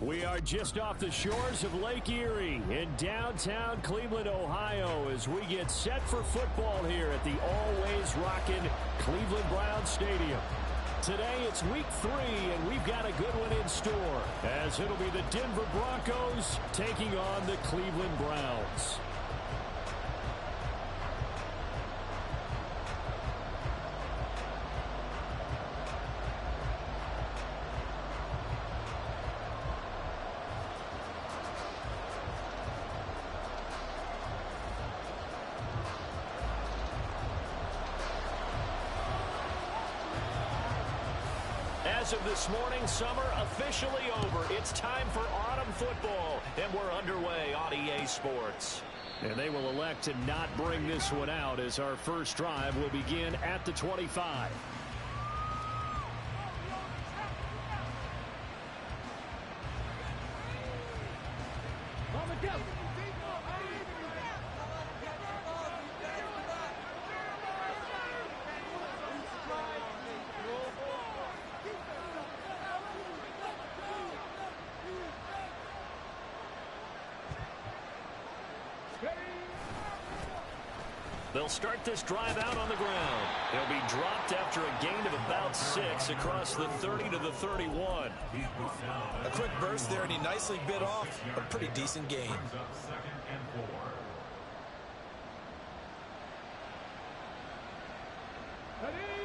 We are just off the shores of Lake Erie in downtown Cleveland, Ohio, as we get set for football here at the always rockin' Cleveland Browns Stadium. Today it's week 3, and we've got a good one in store, as it'll be the Denver Broncos taking on the Cleveland Browns. As of this morning, summer officially over. It's time for autumn football, and we're underway on EA Sports. And they will elect to not bring this one out, as our first drive will begin at the 25. They'll start this drive out on the ground. They'll be dropped after a gain of about 6 across the 30 to the 31. A quick burst there, and he nicely bit off a pretty decent gain.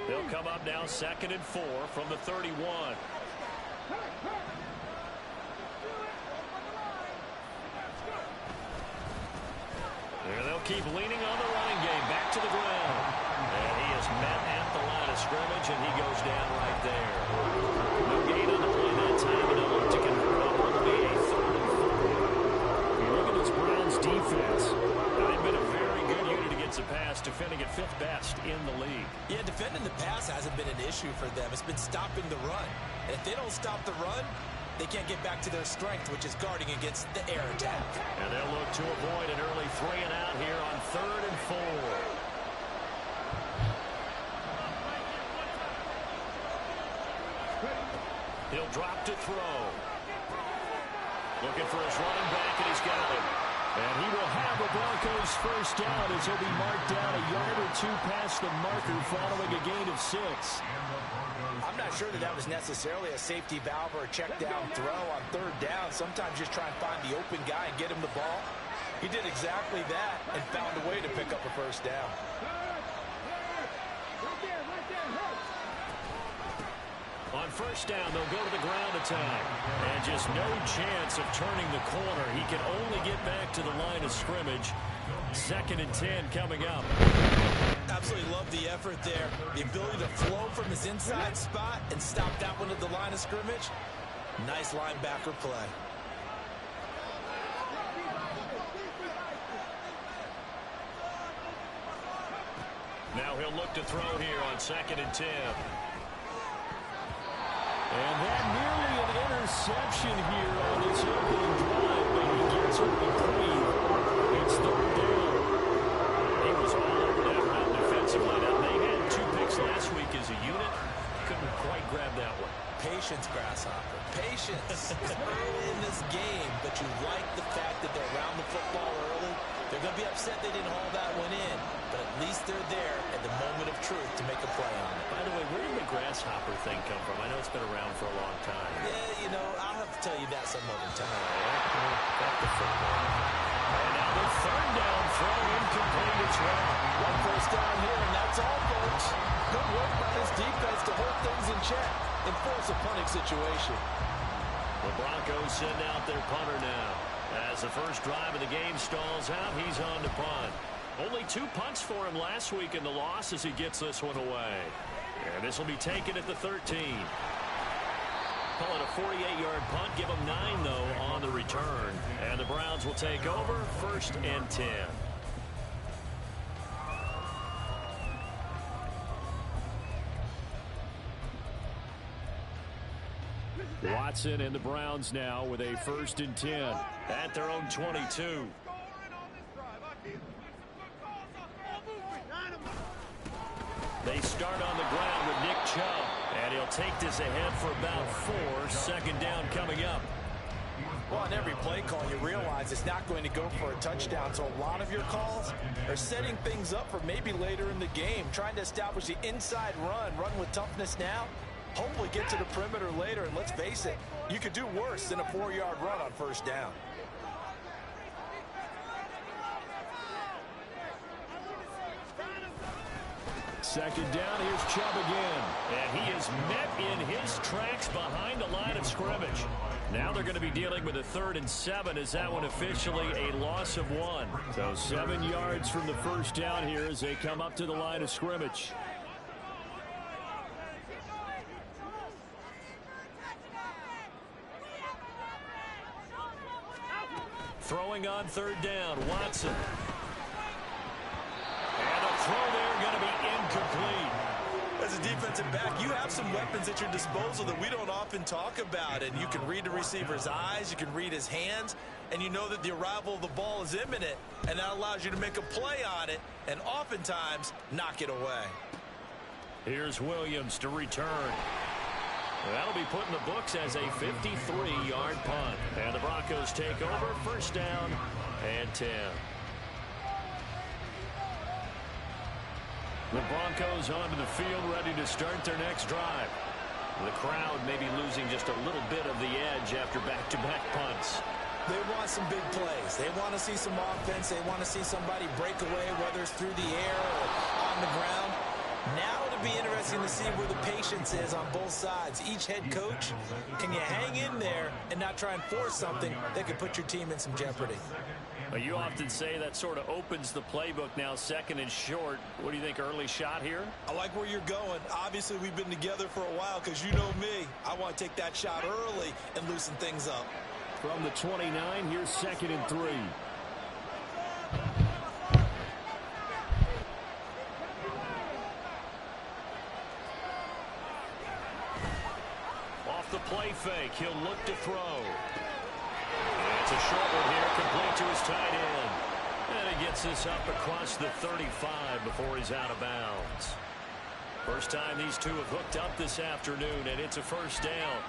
They'll come up now 2nd and 4 from the 31. And they'll keep leaning on the running game. Back to the ground. And he is met at the line of scrimmage, and he goes down right there. No gain on the play that time, and they'll look to convert on what will be a 3rd and 4. You look at this Browns defense. They've been a very good unit against the pass, defending at 5th best in the league. Yeah, defending the pass hasn't been an issue for them. It's been stopping the run. And if they don't stop the run, they can't get back to their strength, which is guarding against the air attack. And they'll look to avoid an early 3 and out here on 3rd and 4. He'll drop to throw. Looking for his running back, and he's got him. And he will have the Broncos first down, as he'll be marked down a yard or 2 past the marker following a gain of 6. I'm not sure that was necessarily a safety valve or a check down throw on 3rd down. Sometimes just try and find the open guy and get him the ball. He did exactly that and found a way to pick up a first down. On 1st down, they'll go to the ground attack. And just no chance of turning the corner. He can only get back to the line of scrimmage. 2nd and 10 coming up. Absolutely love the effort there. The ability to flow from his inside spot and stop that one at the line of scrimmage. Nice linebacker play. Now he'll look to throw here on 2nd and 10. And that nearly an interception here on his opening drive, but he gets a reprieve. It's 3rd down. He was all over that route defensively. Now, they had 2 picks last week as a unit. Couldn't quite grab that one. Patience, Grasshopper. Patience. It's early in this game, but you like the fact that they're around the football early. They're going to be upset they didn't haul that one in, but at least they're there at the moment of truth to make a play on it. By the way, where did the grasshopper thing come from? I know it's been around for a long time. Yeah, you know, I'll have to tell you that some other time. Back to football. And now the 3rd down throw incomplete as well. 1 first down here, and that's all, folks. Good work by this defense to hold things in check and force a punting situation. The Broncos send out their punter now. As the first drive of the game stalls out, he's on to punt. Only 2 punts for him last week in the loss as he gets this one away. And this will be taken at the 13. Call it a 48-yard punt. Give him 9, though, on the return. And the Browns will take over 1st and 10. Watson and the Browns now with a 1st and 10 at their own 22. They start on the ground with Nick Chubb, and he'll take this ahead for about 4. 2nd down coming up. Well, on every play call, you realize it's not going to go for a touchdown, so a lot of your calls are setting things up for maybe later in the game, trying to establish the inside run with toughness now, hopefully get to the perimeter later, and let's face it, you could do worse than a 4-yard run on first down. Second down, here's Chubb again. And he is met in his tracks behind the line of scrimmage. Now they're going to be dealing with a 3rd and 7 as that one officially a loss of 1. So 7 yards from the first down here as they come up to the line of scrimmage. Throwing on 3rd down, Watson. And a throw there going to be incomplete. As a defensive back, you have some weapons at your disposal that we don't often talk about. And you can read the receiver's eyes, you can read his hands, and you know that the arrival of the ball is imminent. And that allows you to make a play on it and oftentimes knock it away. Here's Williams to return. That'll be put in the books as a 53-yard punt. And the Broncos take over, first down and 10. The Broncos onto the field, ready to start their next drive. The crowd may be losing just a little bit of the edge after back-to-back punts. They want some big plays. They want to see some offense. They want to see somebody break away, whether it's through the air or on the ground. Now it'll be interesting to see where the patience is on both sides. Each head coach, can you hang in there and not try and force something that could put your team in some jeopardy? Well, you often say that sort of opens the playbook now, 2nd and short. What do you think, early shot here? I like where you're going. Obviously, we've been together for a while because you know me. I want to take that shot early and loosen things up. From the 29, here's 2nd and 3. Off the play fake, he'll look to throw. It's a short one here, complete to his tight end. And he gets this up across the 35 before he's out of bounds. First time these two have hooked up this afternoon, and it's a first down.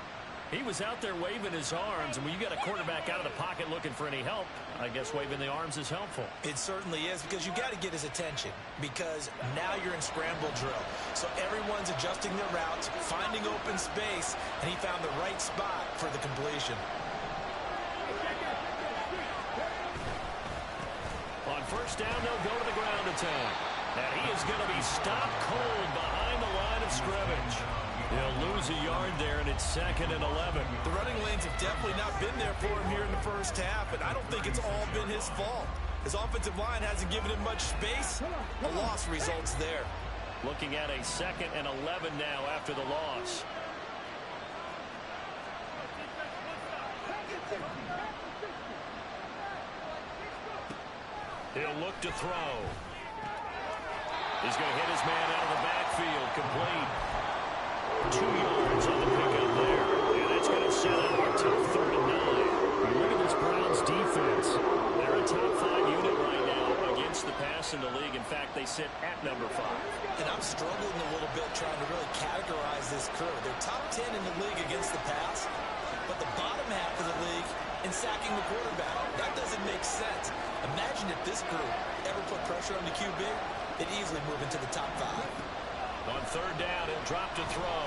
He was out there waving his arms, and when you got a quarterback out of the pocket looking for any help, I guess waving the arms is helpful. It certainly is, because you got to get his attention, because now you're in scramble drill. So everyone's adjusting their routes, finding open space, and he found the right spot for the completion. On first down, they'll go to the ground attack. And he is going to be stopped cold behind the line of scrimmage. He'll lose a yard there, and it's 2nd and 11. The running lanes have definitely not been there for him here in the first half, and I don't think it's all been his fault. His offensive line hasn't given him much space. A loss results there. Looking at a 2nd and 11 now after the loss. He'll look to throw. He's going to hit his man out of the backfield. Complete. 2 yards on the pickup there. And it's going to set up a tough 3rd and 9. Look at this Browns defense. They're a top 5 unit right now against the pass in the league. In fact, they sit at number 5. And I'm struggling a little bit trying to really categorize this crew. They're top 10 in the league against the pass, but the bottom half of the league in sacking the quarterback. That doesn't make sense. Imagine if this group ever put pressure on the QB, they'd easily move into the top 5. On 3rd down, he'll drop to throw.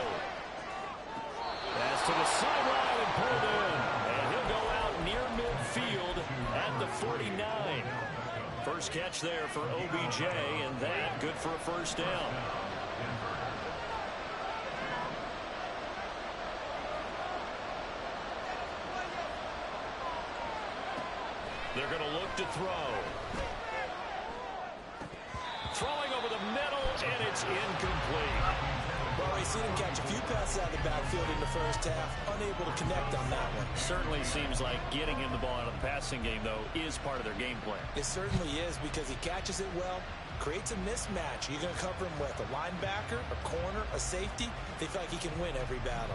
Pass to the sideline and pulled in. And he'll go out near midfield at the 49. First catch there for OBJ, and that good for a first down. They're going to look to throw. Throwing over the middle, and it's incomplete. Well, we've seen him catch a few passes out of the backfield in the first half, unable to connect on that one. Certainly seems like getting him the ball out of the passing game, though, is part of their game plan. It certainly is, because he catches it well, creates a mismatch. You're going to cover him with a linebacker, a corner, a safety. They feel like he can win every battle.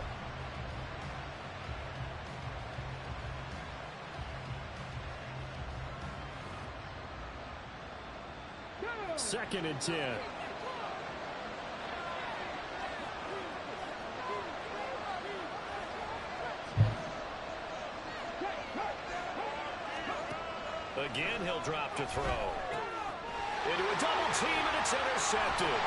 Second and 10. Again, he'll drop to throw. Into a double team, and it's intercepted.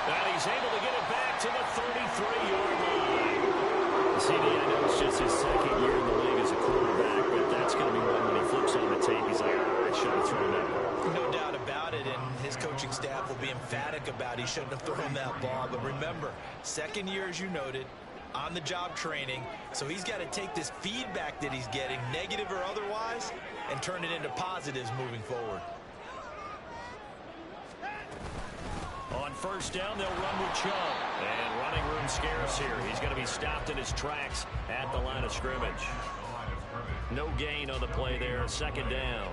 And he's able to get it back to the 33-yard line. CD, I know it's just his second year in the league as a quarterback, but that's going to be one when he flips on the tape. He's like, I should have thrown that ball. No doubt about it, and his coaching staff will be emphatic about he shouldn't have thrown that ball. But remember, second year, as you noted, on-the-job training, so he's got to take this feedback that he's getting, negative or otherwise, and turn it into positives moving forward. On first down, they'll run with Chubb. And running room scarce here. He's going to be stopped in his tracks at the line of scrimmage. No gain on the play there. Second down.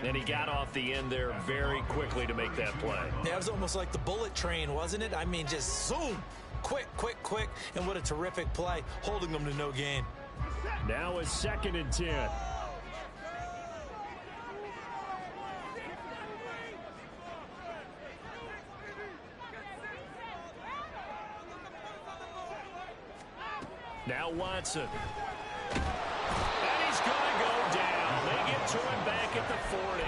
And he got off the end there very quickly to make that play. That was almost like the bullet train, wasn't it? I mean, just zoom. Quick, quick, quick. And what a terrific play, holding them to no gain. Now it's 2nd and 10. Now Watson. And he's going to go down. They get to him back at the 40.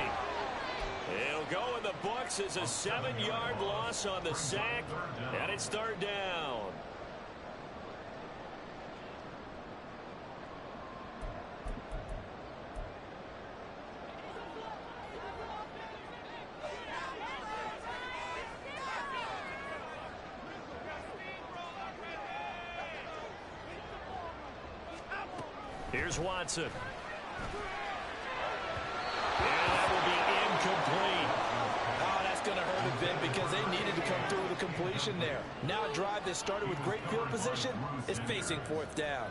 He'll go in the books as a 7-yard loss on the sack, and it's 3rd down. Here's Watson. And that will be incomplete. Oh, that's going to hurt a bit because they needed to come through with a completion there. Now a drive that started with great field position is facing 4th down.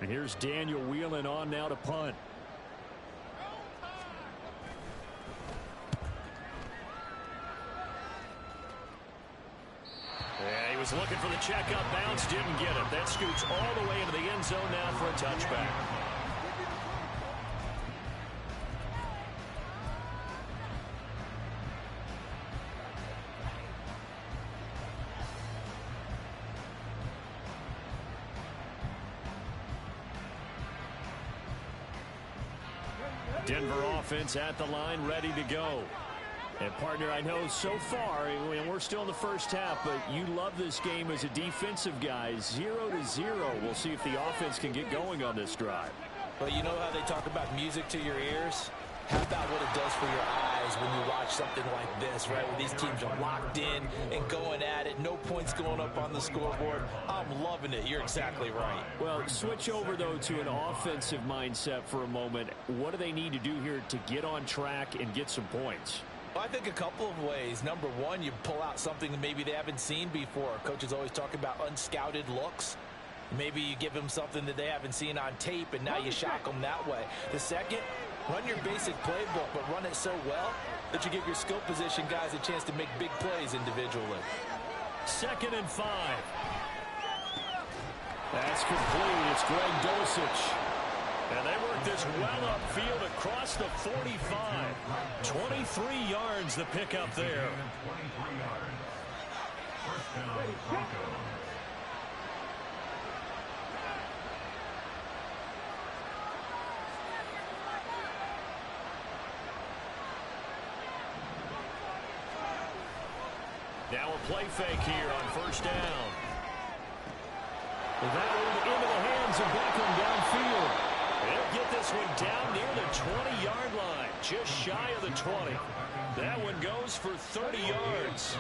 And here's Daniel Whelan on now to punt. Yeah, he was looking for the checkup bounce, didn't get it. That scoots all the way into the end zone now for a touchback. Denver offense at the line, ready to go. And, partner, I know so far, we're still in the first half, but you love this game as a defensive guy. 0-0. We'll see if the offense can get going on this drive. Well, you know how they talk about music to your ears? How about what it does for your eyes when you watch something like this, right? Where these teams are locked in and going at it. No points going up on the scoreboard. I'm loving it. You're exactly right. Well, switch over, though, to an offensive mindset for a moment. What do they need to do here to get on track and get some points? Well, I think a couple of ways. Number one, you pull out something that maybe they haven't seen before. Coaches always talk about unscouted looks. Maybe you give them something that they haven't seen on tape, and now you shock them that way. The second, run your basic playbook, but run it so well that you give your skill position guys a chance to make big plays individually. 2nd and 5. That's complete. It's Greg Dulcich. And they work this well upfield across the 45. 23 yards the pickup there. Now a play fake here on first down. That one into the hands of Beckham downfield. They'll get this one down near the 20-yard line, just shy of the 20. That one goes for 30 yards.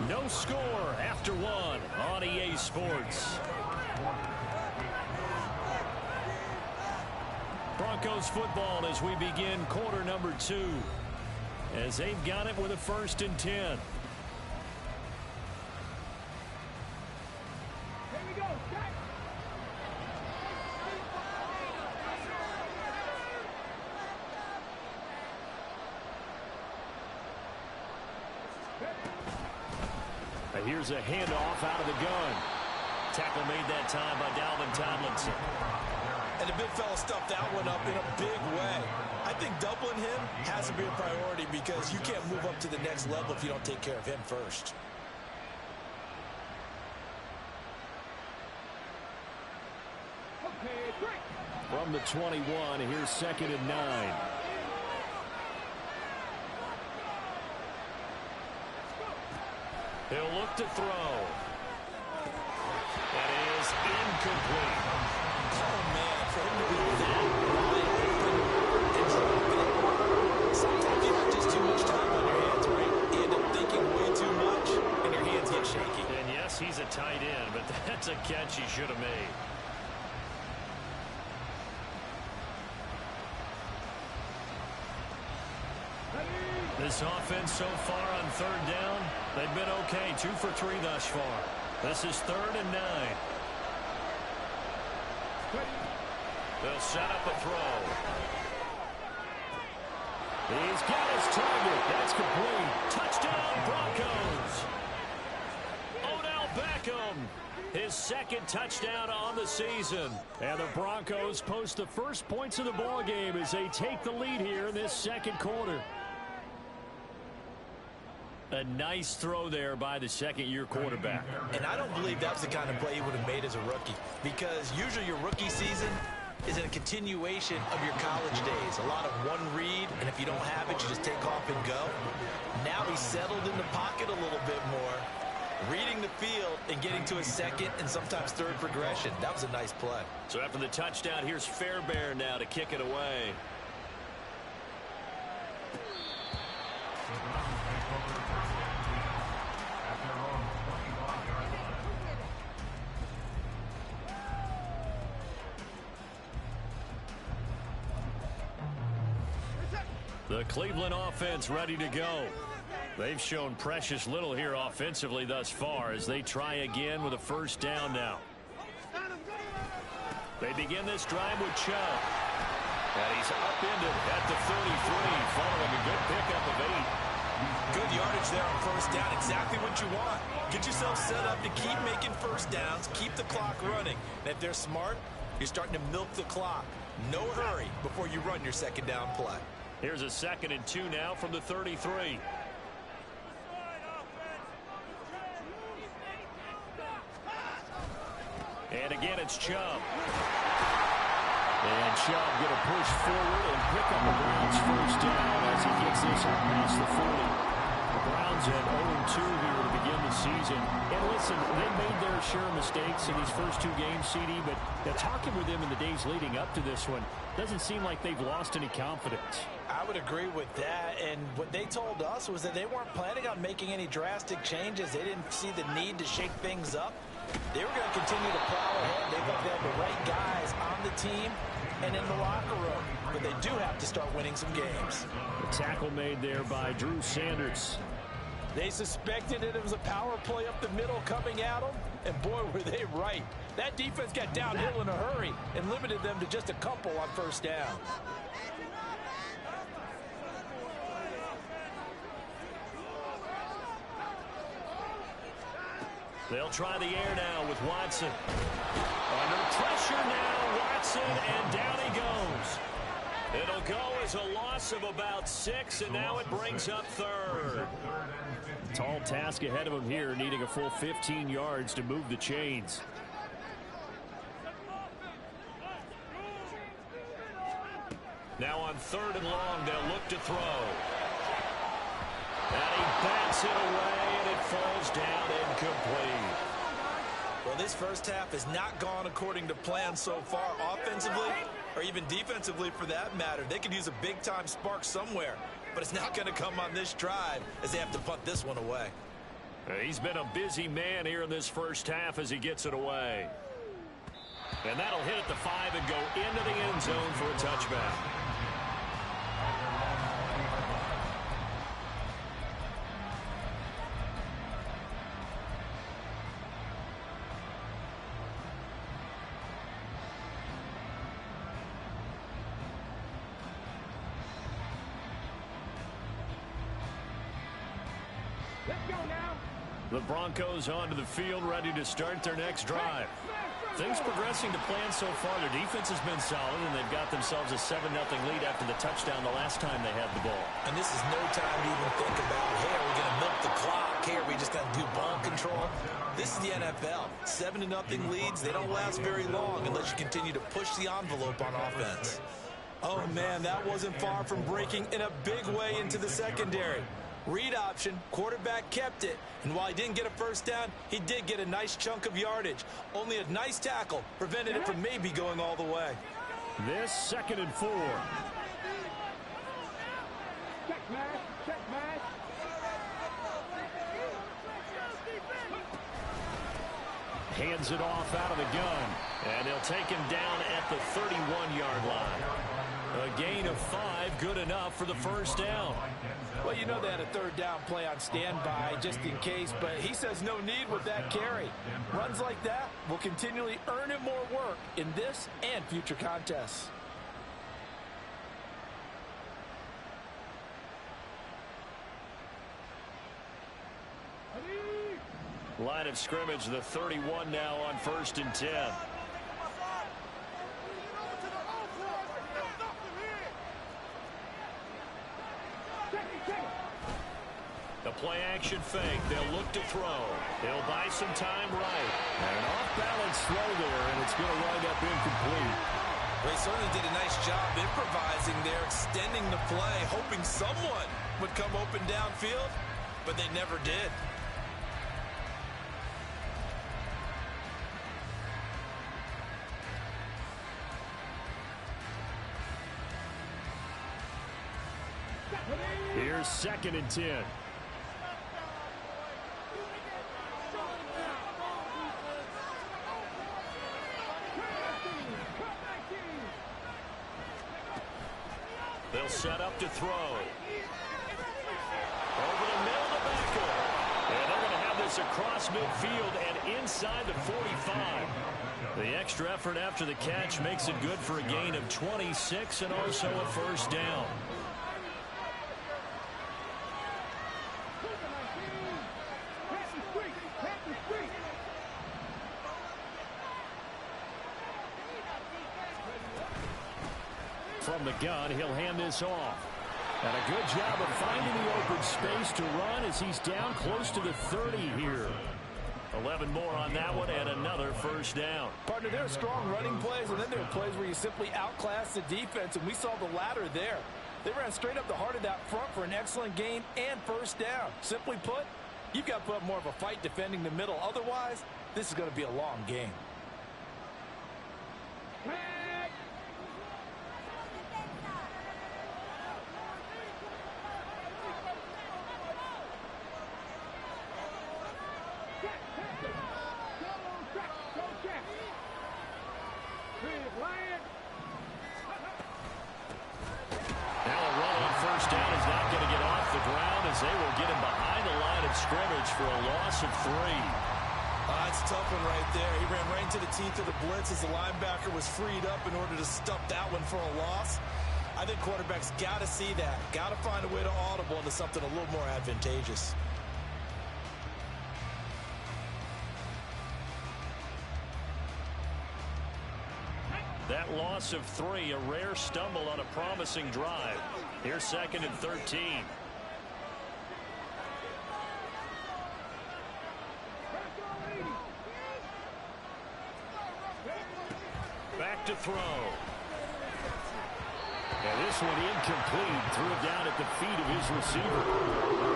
No score after one on EA Sports. Broncos football as we begin quarter number 2. As they've got it with a 1st and 10. Here's a handoff out of the gun. Tackle made that time by Dalvin Tomlinson. And the big fella stuffed that one up in a big way. I think doubling him has to be a priority because you can't move up to the next level if you don't take care of him first. From the 21, here's 2nd and 9. He'll look to throw. That is incomplete. Oh, man, for him to be that wide open and dropping it. Sometimes you have just too much time on your hands, right? You end up thinking way too much, and your hands get shaky. And yes, he's a tight end, but that's a catch he should have made. This offense so far on 3rd down, they've been okay. 2 for 3 thus far. This is 3rd and 9. They'll set up a throw. He's got his target. That's complete. Touchdown, Broncos. Odell Beckham, his 2nd touchdown on the season. And the Broncos post the first points of the ballgame as they take the lead here in this 2nd quarter. A nice throw there by the 2nd-year quarterback. And I don't believe that was the kind of play he would have made as a rookie, because usually your rookie season is a continuation of your college days. A lot of one read, and if you don't have it, you just take off and go. Now he's settled in the pocket a little bit more, reading the field and getting to a 2nd and sometimes 3rd progression. That was a nice play. So after the touchdown, here's Fairbairn now to kick it away. The Cleveland offense ready to go. They've shown precious little here offensively thus far as they try again with a 1st down now. They begin this drive with Chubb. And he's upended at the 33 following a good pickup of 8. Good yardage there on 1st down. Exactly what you want. Get yourself set up to keep making 1st downs, keep the clock running. And if they're smart, you're starting to milk the clock. No hurry before you run your 2nd down play. Here's a 2nd and 2 now from the 33. And again, it's Chubb. And Chubb going to push forward and pick up the Browns' 1st down as he gets this up past the 40. The Browns at 0-2 here to begin the season. And listen, they made their share of mistakes in these first 2 games, CD, but talking with them in the days leading up to this one, doesn't seem like they've lost any confidence. I would agree with that, and what they told us was that they weren't planning on making any drastic changes. They didn't see the need to shake things up. They were going to continue to plow ahead. They thought they had the right guys on the team and in the locker room, but they do have to start winning some games. The tackle made there by Drew Sanders. They suspected it was a power play up the middle coming at them, and boy, were they right. That defense got downhill in a hurry and limited them to just a couple on 1st down. They'll try the air now with Watson. Under pressure now, Watson, and down he goes. It'll go as a loss of about 6, and now it brings up 3rd. Tall task ahead of him here, needing a full 15 yards to move the chains. Now on 3rd and long, they'll look to throw. And he bats it away, and it falls down incomplete. Well, this 1st half has not gone according to plan so far offensively, or even defensively for that matter. They could use a big-time spark somewhere, but it's not going to come on this drive as they have to punt this one away. He's been a busy man here in this 1st half as he gets it away. And that'll hit at the 5 and go into the end zone for a touchback. The Broncos onto the field, ready to start their next drive. Things progressing to plan so far. Their defense has been solid, and they've got themselves a 7-0 lead after the touchdown the last time they had the ball. And this is no time to even think about, hey, are we going to milk the clock? Hey, are we just going to do ball control? This is the NFL. 7-0 leads, they don't last very long unless you continue to push the envelope on offense. Oh, man, that wasn't far from breaking in a big way into the secondary. Read option, quarterback kept it, and while he didn't get a first down, he did get a nice chunk of yardage. Only a nice tackle prevented it from maybe going all the way. This 2nd and 4. Hands it off out of the gun, and they'll take him down at the 31-yard line. A gain of 5, good enough for the first down. Well, you know they had a 3rd down play on standby just in case, but he says no need with that carry. Runs like that will continually earn him more work in this and future contests. Line of scrimmage, the 31 now on 1st and 10. The play action fake. They'll look to throw. They'll buy some time right. And an off-balance throw there, and it's going to wind up incomplete. They certainly did a nice job improvising there, extending the play, hoping someone would come open downfield, but they never did. Here's 2nd and 10. They'll set up to throw. Over the middle of the backfield. And they're going to have this across midfield and inside the 45. The extra effort after the catch makes it good for a gain of 26 and also a first down. From the gun, he'll hand this off. And a good job of finding the open space to run as he's down close to the 30 here. 11 more on that one and another first down. Partner, there are strong running plays, and then there are plays where you simply outclass the defense, and we saw the latter there. They ran straight up the heart of that front for an excellent gain and first down. Simply put, you've got to put up more of a fight defending the middle. Otherwise, this is going to be a long game. They will get him behind the line of scrimmage for a loss of 3. That's a tough one right there. He ran right into the teeth of the blitz as the linebacker was freed up in order to stop that one for a loss. I think quarterbacks got to see that. Got to find a way to audible into something a little more advantageous. That loss of 3, a rare stumble on a promising drive. Here's 2nd and 13. Back to throw. And this one incomplete. Threw it down at the feet of his receiver.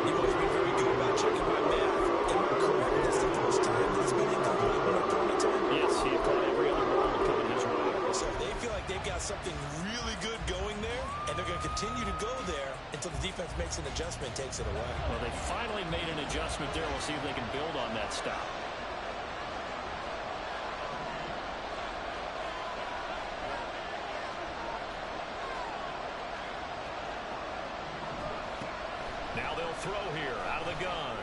He must be very good about checking my math. Am I correct? This is the first time that's been incomplete when thrown to him? Yes, he had caught every other ball coming his way. So they feel like they've got something really good going there, and they're going to continue to go there until the defense makes an adjustment, takes it away. Well, they finally made an adjustment there. We'll see if they can build on that stop. Now they'll throw here out of the gun.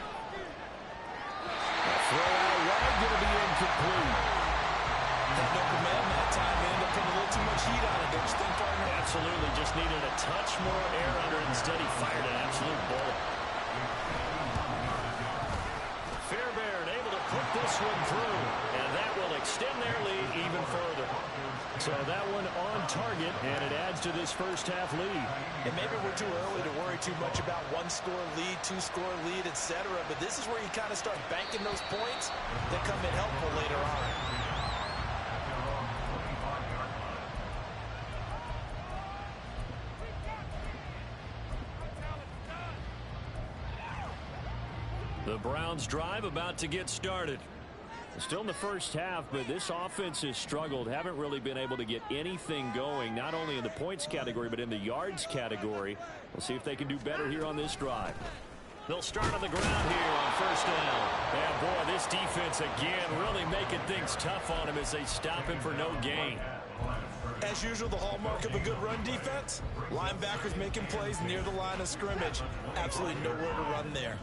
Throw out wide, going to be incomplete. Had no command that time. They ended up putting a little too much heat on it, don't you think, partner? Absolutely. Just needed a touch more air under it. Instead, he fired an absolute bullet. Fairbairn able to put this one through, and that will extend their lead even further. So that one on target, and it adds to this first half lead. And maybe we're too early to worry too much about one-score lead, two-score lead, etc. But this is where you kind of start banking those points that come in helpful later on. The Browns drive about to get started. Still in the first half, but this offense has struggled. Haven't really been able to get anything going, not only in the points category, but in the yards category. We'll see if they can do better here on this drive. They'll start on the ground here on first down. Yeah, boy, this defense again really making things tough on him as they stop him for no gain. As usual, the hallmark of a good run defense, linebackers making plays near the line of scrimmage. Absolutely nowhere to run there.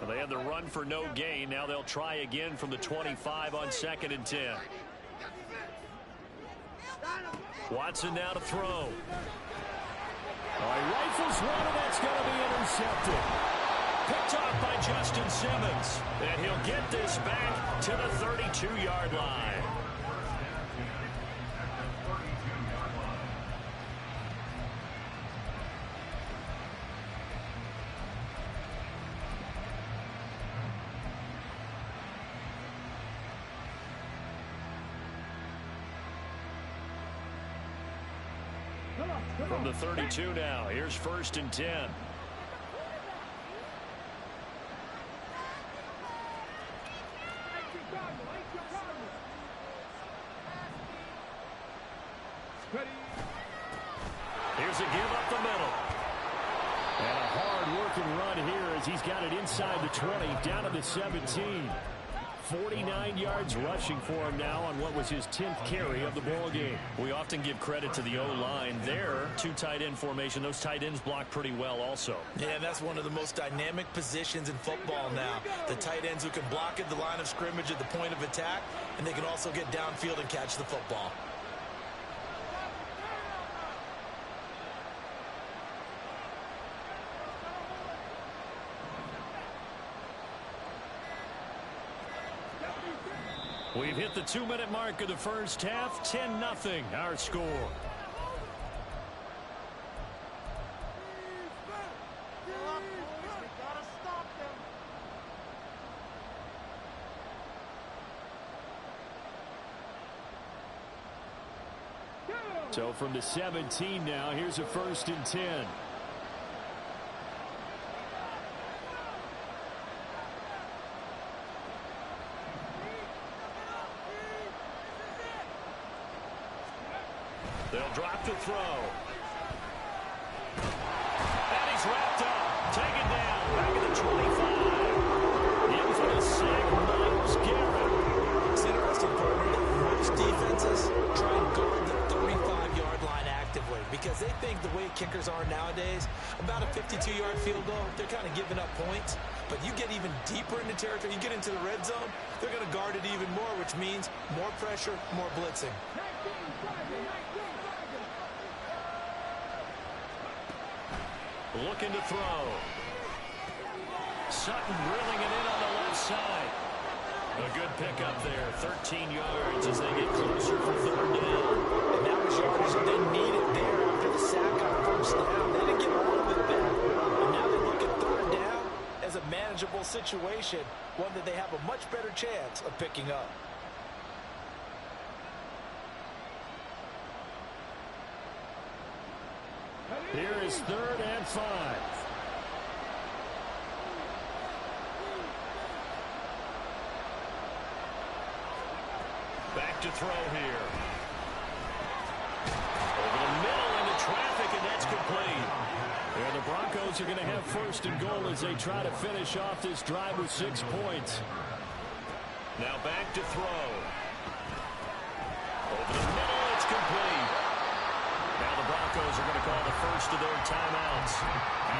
Well, they had the run for no gain. Now they'll try again from the 25 on 2nd and 10. Watson now to throw. Oh, he rifles one, and that's going to be intercepted. Picked off by Justin Simmons. And he'll get this back to the 32-yard line. From the 32 now, here's 1st and 10. Here's a give up the middle. And a hard-working run here as he's got it inside the 20, down to the 17. 49 yards rushing for him now on what was his 10th carry of the ball game. We often give credit to the O-line there. 2 tight end formation. Those tight ends block pretty well also. Yeah, that's one of the most dynamic positions in football now. The tight ends who can block at the line of scrimmage at the point of attack, and they can also get downfield and catch the football. We've hit the 2-minute mark of the first half. 10-0 our score. So from the 17 now, here's a 1st and 10. They'll drop the throw. And he's wrapped up. Taken down. Back at the 25. In for the sack, Myles Garrett. It's interesting, partner, that most defenses try and guard the 35-yard line actively because they think the way kickers are nowadays, about a 52-yard field goal, they're kind of giving up points. But you get even deeper into territory, you get into the red zone, they're going to guard it even more, which means more pressure, more blitzing. Looking to throw. Sutton drilling it in on the left side. A good pickup there. 13 yards as they get closer for 3rd down. And that was yardage that they needed there after the sack on 1st down. They didn't get all of it back. And now they look at 3rd down as a manageable situation, one that they have a much better chance of picking up. Here is 3rd and 5. Back to throw here. Over the middle into traffic, and that's complete. And the Broncos are going to have 1st and goal as they try to finish off this drive with 6 points. Now back to throw. Over the middle, it's complete. Now the Broncos are going to call the first of their timeouts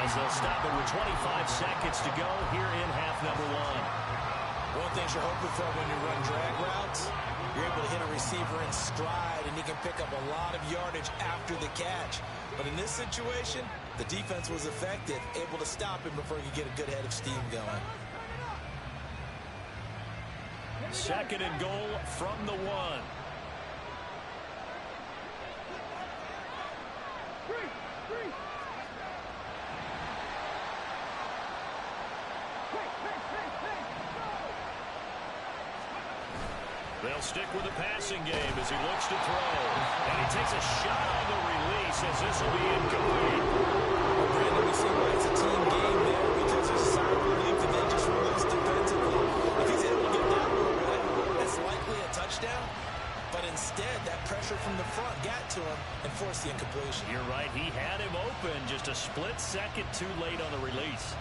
as they'll stop it with 25 seconds to go here in half number 1. One thing you're hoping for when you run drag routes, you're able to hit a receiver in stride, and he can pick up a lot of yardage after the catch. But in this situation, the defense was effective, able to stop him before he could get a good head of steam going. 2nd and goal from the 1. They'll stick with the passing game as he looks to throw. And he takes a shot on the release as this will be incomplete. Well, Brandon, we see why it's a team game there because there's a sign of relief that they just released defensively. If he's able to get that one away, that's likely a touchdown. But instead, that pressure from the front got to him and forced the incompletion. You're right. He had him open just a split second too late on the release.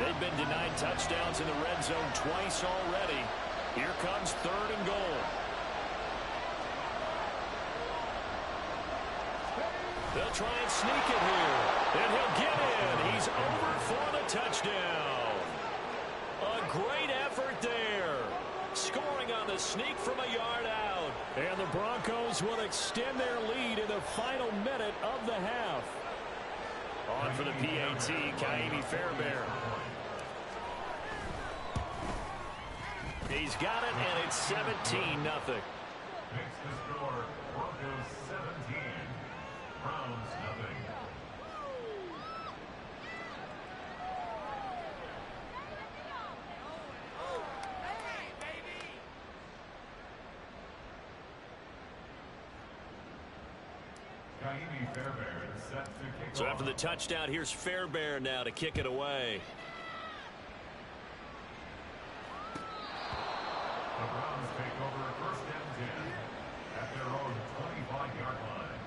They've been denied touchdowns in the red zone twice already. Here comes 3rd and goal. They'll try and sneak it here. And he'll get in. He's over for the touchdown. A great effort there. Scoring on the sneak from a yard out. And the Broncos will extend their lead in the final minute of the half. On for the PAT, Kaimi Fairbairn. He's got it, and it's 17-0. Makes the score Broncos 17, Browns nothing. Kaimi Fairbairn set to kick So off. after the touchdown, here's Fairbairn now to kick it away. The Browns take over 1st and 10 at their own 25-yard line.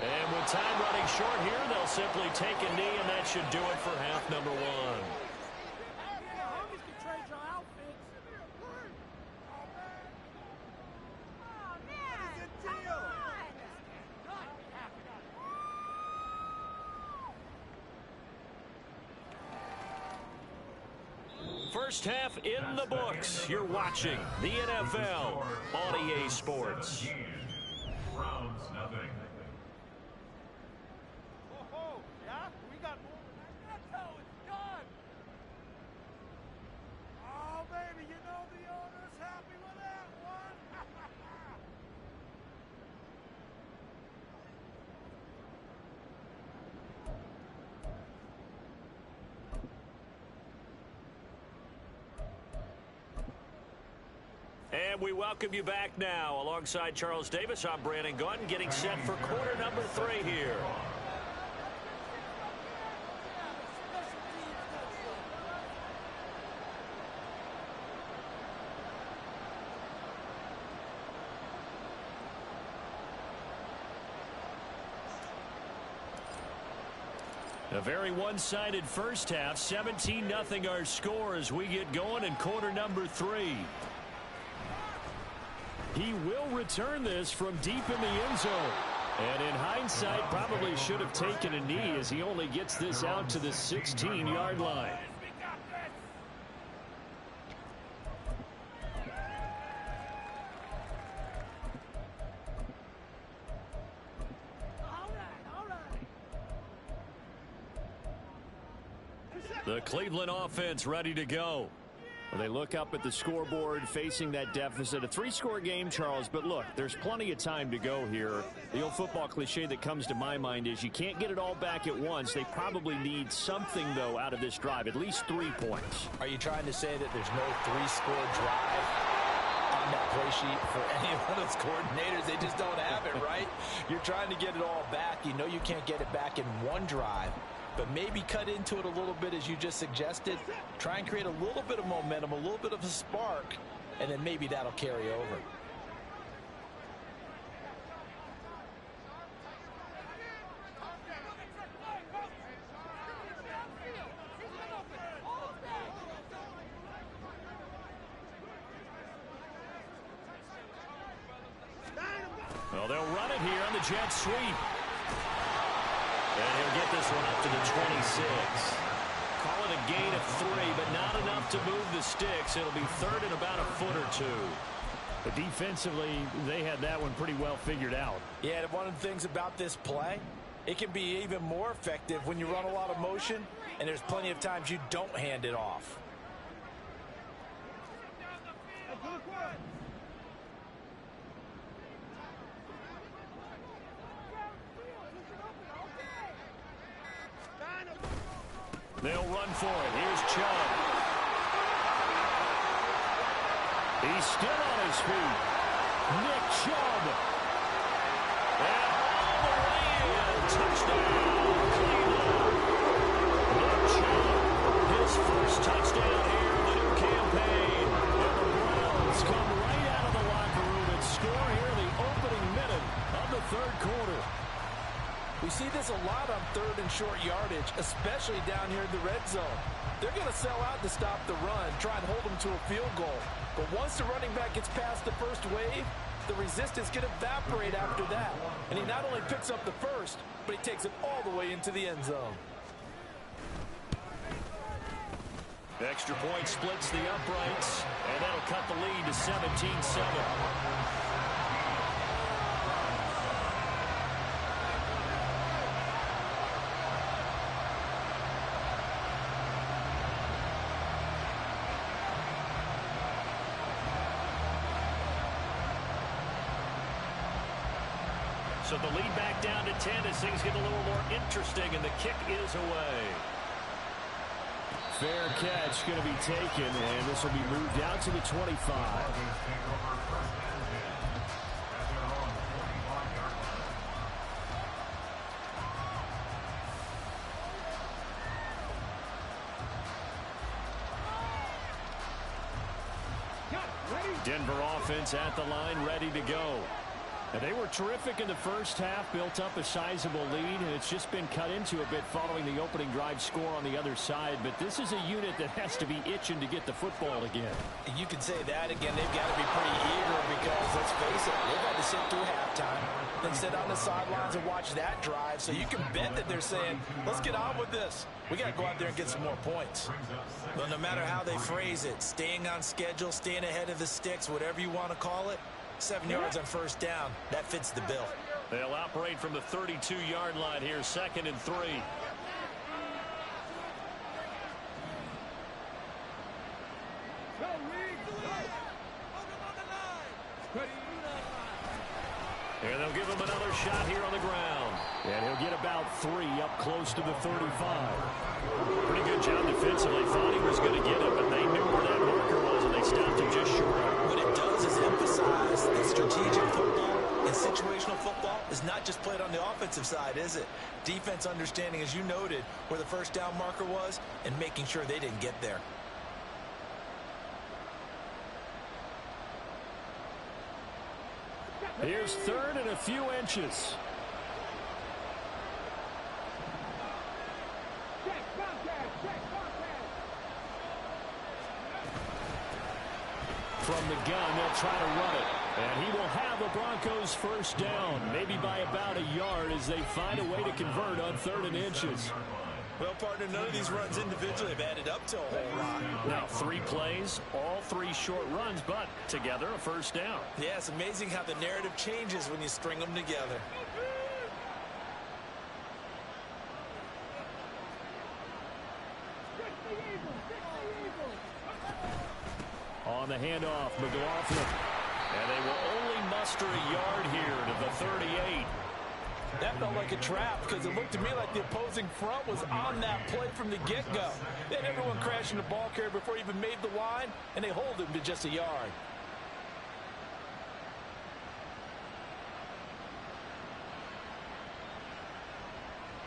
And with time running short here, they'll simply take a knee, and that should do it for half number 1. First half in the books. You're watching the NFL on EA Sports. 17, Browns nothing. And we welcome you back now. Alongside Charles Davis, I'm Brandon Gaudin, getting set for quarter number 3 here. A very one-sided first half. 17-0 our score as we get going in quarter number 3. He will return this from deep in the end zone. And in hindsight, probably should have taken a knee as he only gets this out to the 16-yard line. The Cleveland offense ready to go. Well, they look up at the scoreboard facing that deficit. A 3-score game, Charles, but look, there's plenty of time to go here. The old football cliche that comes to my mind is you can't get it all back at once. They probably need something, though, out of this drive, at least 3 points. Are you trying to say that there's no 3-score drive on that play sheet for any one of those coordinators? They just don't have it, right? You're trying to get it all back. You know you can't get it back in one drive. But maybe cut into it a little bit as you just suggested. Try and create a little bit of momentum, a little bit of a spark, and then maybe that'll carry over. Well, they'll run it here on the jet sweep. And he'll get this one up to the 26. Call it a gain of 3, but not enough to move the sticks. It'll be third and about a foot or two. But defensively, they had that one pretty well figured out. Yeah, and one of the things about this play, it can be even more effective when you run a lot of motion, and there's plenty of times you don't hand it off. They'll run for it. Here's Chubb. He's still on his feet. Nick Chubb. And all the way in. Touchdown, Cleveland. Nick Chubb, his first touchdown here in the new campaign. And the Browns come right out of the locker room and score here in the opening minute of the third quarter. We see this a lot on third and short yardage, especially down here in the red zone. They're going to sell out to stop the run, try and hold them to a field goal. But once the running back gets past the first wave, the resistance can evaporate after that. And he not only picks up the first, but he takes it all the way into the end zone. The extra point splits the uprights, and that'll cut the lead to 17-7. So the lead back down to 10 as things get a little more interesting, and the kick is away. Fair catch going to be taken, and this will be moved out to the 25. Denver offense at the line, ready to go. And they were terrific in the first half, built up a sizable lead, and it's just been cut into a bit following the opening drive score on the other side. But this is a unit that has to be itching to get the football again. You can say that again. They've got to be pretty eager because, let's face it, they've had to sit through halftime, then sit on the sidelines and watch that drive. So you can bet that they're saying, let's get on with this. We got to go out there and get some more points. But no matter how they phrase it, staying on schedule, staying ahead of the sticks, whatever you want to call it, 7 yards on first down, that fits the bill. They'll operate from the 32-yard line here, 2nd and 3. And they'll give him another shot here on the ground. And he'll get about 3 up close to the 35. Pretty good job defensively. Thought he was going to get it, but they knew where that marker was, and they stopped him just short. What it does is emphasize that strategic football and situational football is not just played on the offensive side, is it? Defense understanding, as you noted, where the first down marker was and making sure they didn't get there. Here's 3rd and a few inches. From the gun, they'll try to run it. And he will have the Broncos first down, maybe by about a yard as they find a way to convert on 3rd and inches. Well, partner, none of these runs individually have added up to a whole lot. Now 3 plays, all 3 short runs, but together a first down. Yeah, it's amazing how the narrative changes when you string them together. On the handoff, McLaughlin. And they will only muster a yard here to the 38. That felt like a trap because it looked to me like the opposing front was on that play from the get-go. They had everyone crashing the ball carrier before he even made the line, and they hold him to just a yard.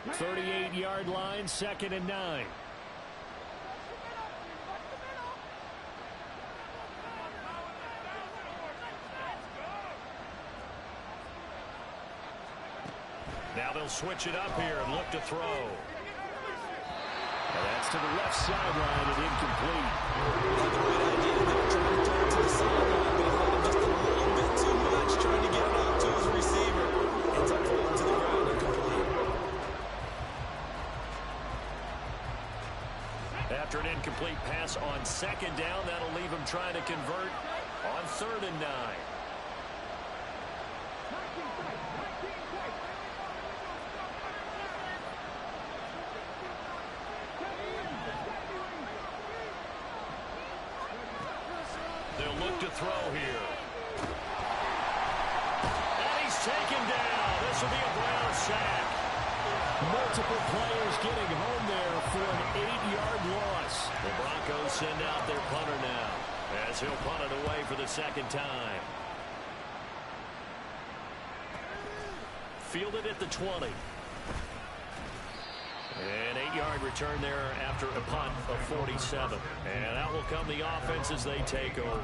The 38-yard line, 2nd and 9. Now they'll switch it up here and look to throw. And that's to the left sideline and incomplete. Had the right idea. They were trying to throw it to the sideline, but he let him just a little bit too much, trying to get it out to his receiver. Ends up falling to the ground incomplete. After an incomplete pass on 2nd down, that'll leave him trying to convert On 3rd and 9. They'll look to throw here. And he's taken down. This will be a Brown sack. Multiple players getting home there for an 8-yard loss. The Broncos send out their punter now, as he'll punt it away for the second time. Fielded at the 20. An 8-yard return there after a punt of 47. And out will come the offense as they take over.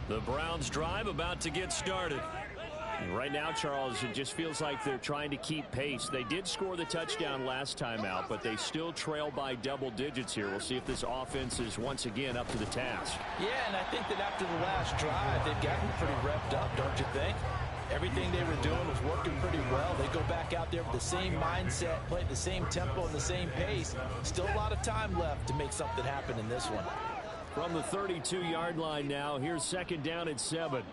The Browns drive about to get started. Right now, Charles, it just feels like they're trying to keep pace. They did score the touchdown last time out, but they still trail by double digits here. We'll see if this offense is once again up to the task. Yeah, and I think that after the last drive, they've gotten pretty revved up, don't you think? Everything they were doing was working pretty well. They go back out there with the same mindset, play at the same tempo and the same pace. Still a lot of time left to make something happen in this one. From the 32-yard line now, here's 2nd down at 7.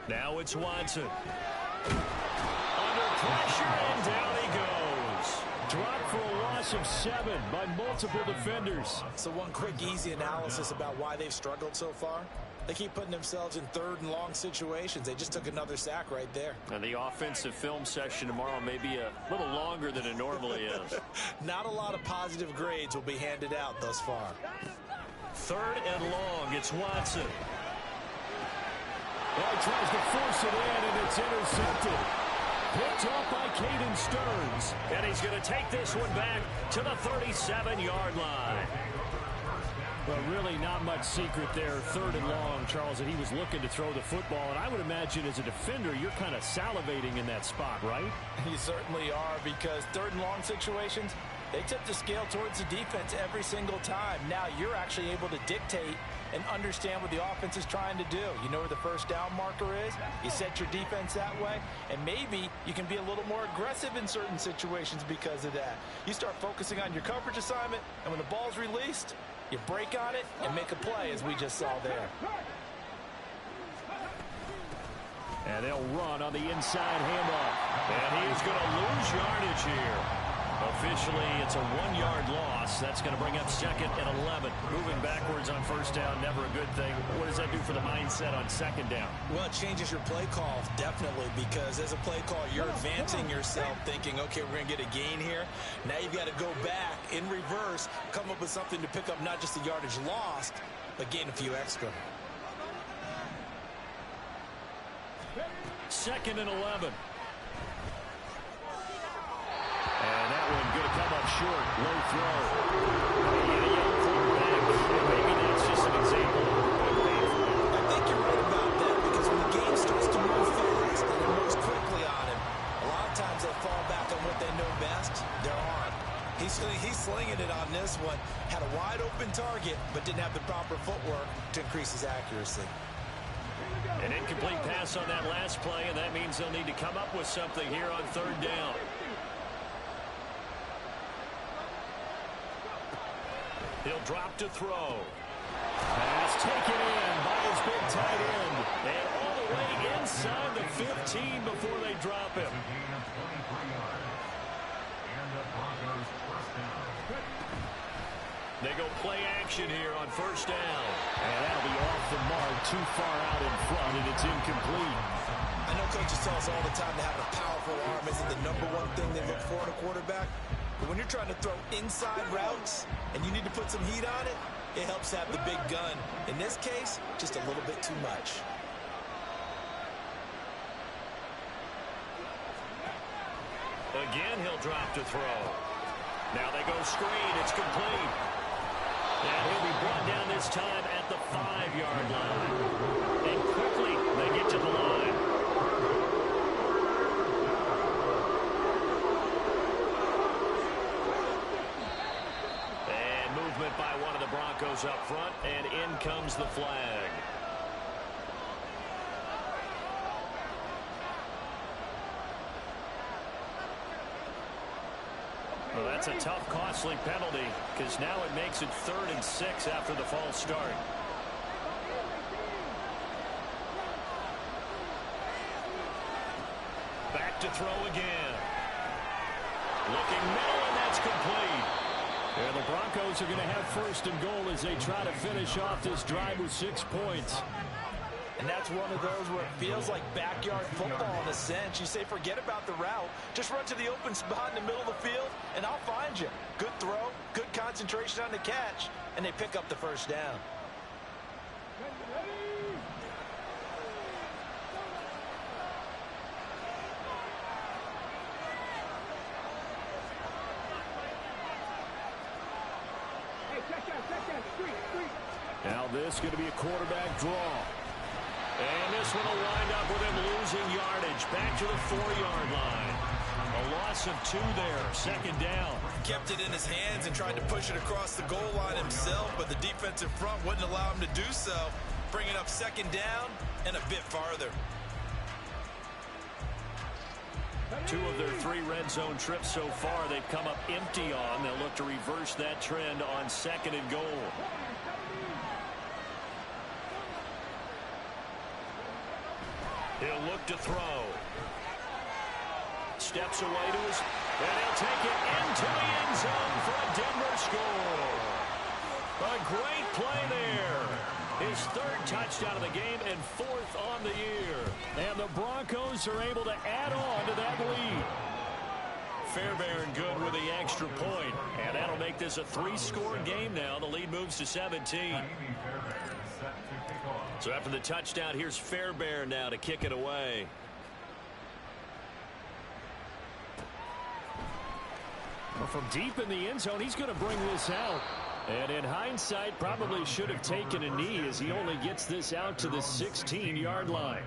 Now it's Watson. Under pressure, and down he goes. Dropped for a loss of 7 by multiple defenders. So one quick, easy analysis about why they've struggled so far. They keep putting themselves in 3rd and long situations. They just took another sack right there. And the offensive film session tomorrow may be a little longer than it normally is. Not a lot of positive grades will be handed out thus far. 3rd and long. It's Watson. Well, he tries to force it in, and it's intercepted. Picked off by Caden Stearns. And he's going to take this one back to the 37-yard line. Well, really not much secret there. 3rd and long, Charles, and he was looking to throw the football. And I would imagine as a defender, you're kind of salivating in that spot, right? You certainly are, because 3rd and long situations, they tip the scale towards the defense every single time. Now you're actually able to dictate and understand what the offense is trying to do. You know where the first down marker is. You set your defense that way, and maybe you can be a little more aggressive in certain situations because of that. You start focusing on your coverage assignment, and when the ball's released, you break on it and make a play, as we just saw there. And they'll run on the inside handoff. And he's going to lose yardage here. Officially, it's a 1-yard loss. That's going to bring up 2nd and 11. Moving backwards on 1st down, never a good thing. What does that do for the mindset on 2nd down? Well, it changes your play call, definitely, because as a play call, you're advancing yourself thinking, okay, we're going to get a gain here. Now you've got to go back in reverse, come up with something to pick up not just the yardage lost, but gain a few extra. 2nd and 11. And that one going to come up short. Low throw. Maybe that's just an example of I think you're right about that, because when the game starts to move fast and it moves quickly on him, a lot of times they fall back on what they know best, their arm. He's slinging it on this one. Had a wide open target, but didn't have the proper footwork to increase his accuracy. An incomplete pass on that last play, and that means they'll need to come up with something here on 3rd down. He'll drop to throw. Pass taken in by his big tight end. And all the way inside the 15 before they drop him. They go play action here on 1st down. And that'll be off the mark, too far out in front, and it's incomplete. I know coaches tell us all the time that having a powerful arm isn't the #1 thing they look for in a quarterback. But when you're trying to throw inside routes and you need to put some heat on it, it helps have the big gun. In this case, just a little bit too much. Again, he'll drop to throw. Now they go screen. It's complete. And he'll be brought down this time at the 5-yard line. And quickly, they get to the line. Broncos up front, and in comes the flag. Well, that's a tough, costly penalty because now it makes it 3rd and 6 after the false start. Back to throw again. Looking middle, and that's complete. And the Broncos are going to have 1st and goal as they try to finish off this drive with 6 points. And that's one of those where it feels like backyard football in a sense. You say forget about the route. Just run to the open spot in the middle of the field, and I'll find you. Good throw, good concentration on the catch, and they pick up the 1st down. Now this is going to be a quarterback draw. And this one will wind up with him losing yardage. Back to the 4-yard line. A loss of 2 there. 2nd down. Kept it in his hands and tried to push it across the goal line himself, but the defensive front wouldn't allow him to do so. Bringing up 2nd down and a bit farther. 2 of their 3 red zone trips so far they've come up empty on. They'll look to reverse that trend on 2nd and goal. He'll look to throw. Steps away to his, and he'll take it into the end zone for a Denver score. A great play there. His 3rd touchdown of the game and 4th on the year. And the Broncos are able to add on to that lead. Fairbairn good with the extra point. And that'll make this a 3-score game now. The lead moves to 17. So after the touchdown, here's Fairbairn now to kick it away. Well, from deep in the end zone, he's going to bring this out. And in hindsight, probably should have taken a knee as he only gets this out to the 16-yard line.